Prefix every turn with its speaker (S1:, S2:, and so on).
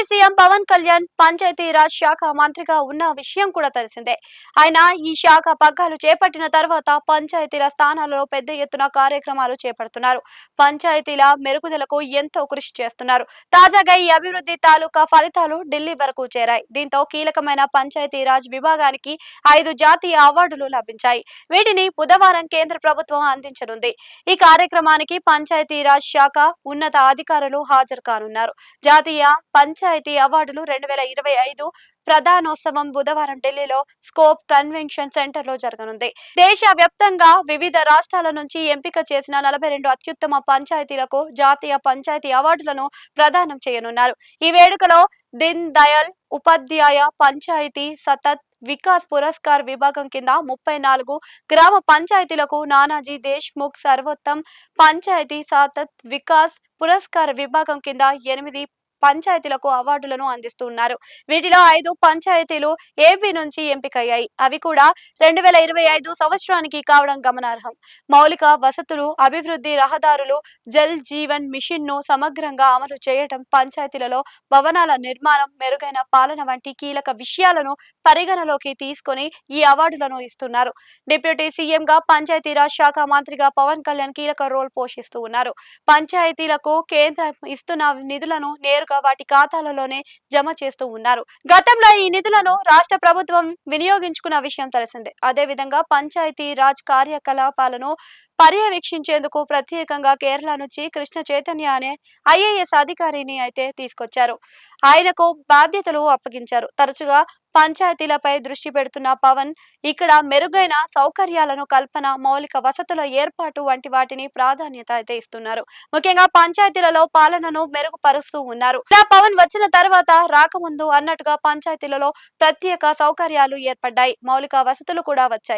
S1: CM Pawan Kalyan Panchayati Raj శాఖ మంత్రిగా ఉన్న విషయం కూడా తెలిసిందే. ఆయన ఈ శాఖ పగ్గాలు చేపట్టిన తర్వాత పంచాయతీల స్థానాలలో పెద్ద ఎత్తున కార్యక్రమాలు చేపడుతున్నారు. పంచాయతీల మెరుగుదలకు ఎంతో కృషి చేస్తున్నారు. తాజాగా ఈ అభివృద్ధి తాలూకా ఫలితాలు ఢిల్లీ వరకు చేరాయి. దీంతో కీలకమైన పంచాయతీరాజ్ విభాగానికి 5 జాతీయ అవార్డులు లభించాయి. వీటిని బుధవారం కేంద్ర ప్రభుత్వం అందించనుంది. ఈ కార్యక్రమానికి పంచాయతీరాజ్ శాఖ ఉన్నత అధికారులు హాజరు కానున్నారు. జాతీయ పంచాయతీ అవార్డులు 2025 ప్రధానోత్సవం బుధవారం ఢిల్లీలో స్కోప్ కన్వెన్షన్ సెంటర్ లో జరగనుంది. దేశవ్యాప్తంగా వివిధ రాష్ట్రాల నుంచి ఎంపిక చేసిన 42 అత్యుత్తమ పంచాయతీలకు జాతీయ పంచాయతీ అవార్డులను ప్రదానం చేయనున్నారు. ఈ వేడుకలో దీన్ దయాళ్ ఉపాధ్యాయ పంచాయతీ సతత్ వికాస్ పురస్కార్ విభాగం కింద 34 గ్రామ పంచాయతీలకు, నానాజీ దేశ్ముఖ్ సర్వోత్తమ్ పంచాయతీ సతత్ వికాస్ పురస్కార్ విభాగం కింద 8 పంచాయతీలకు అవార్డులను అందిస్తున్నారు. వీటిలో 5 పంచాయతీలు ఏపీ నుంచి ఎంపికయ్యాయి. అవి కూడా 2025 సంవత్సరానికి కావడం గమనార్హం. మౌలిక వసతులు అభివృద్ధి, రహదారులు, జల్ జీవన్ మిషన్ ను సమగ్రంగా అమలు చేయటం, పంచాయతీలలో భవనాల నిర్మాణం, మెరుగైన పాలన వంటి కీలక విషయాలను పరిగణలోకి తీసుకొని ఈ అవార్డులను ఇస్తున్నారు. డిప్యూటీ సీఎంగా పంచాయతీరాజ్ శాఖ మంత్రిగా పవన్ కళ్యాణ్ కీలక రోల్ పోషిస్తూ ఉన్నారు. పంచాయతీలకు కేంద్రం ఇస్తున్న నిధులను నేరుగా వాటి ఖాతాలలోనే జమ చేస్తూ ఉన్నారు. గతంలో ఈ నిధులను రాష్ట్ర ప్రభుత్వం వినియోగించుకున్న విషయం తెలిసిందే. అదే విధంగా పంచాయతీ రాజ్ కార్యకలాపాలను పర్యవేక్షించేందుకు ప్రత్యేకంగా కేరళ నుంచి కృష్ణ చైతన్య అనే ఐఏఎస్ అధికారిని అయితే తీసుకొచ్చారు. ఆయనకు బాధ్యతలు అప్పగించారు. తరచుగా పంచాయతీలపై దృష్టి పెడుతున్న పవన్ ఇక్కడ మెరుగైన సౌకర్యాలను కల్పన, మౌలిక వసతుల ఏర్పాటు వంటి వాటిని ప్రాధాన్యత అయితే ఇస్తున్నారు. ముఖ్యంగా పంచాయతీలలో పాలనను మెరుగుపరుస్తూ ఉన్నారు. ఇలా పవన్ వచ్చిన తర్వాత రాకముందు అన్నట్టుగా పంచాయతీలలో ప్రత్యేక సౌకర్యాలు ఏర్పడ్డాయి. మౌలిక వసతులు కూడా వచ్చాయి.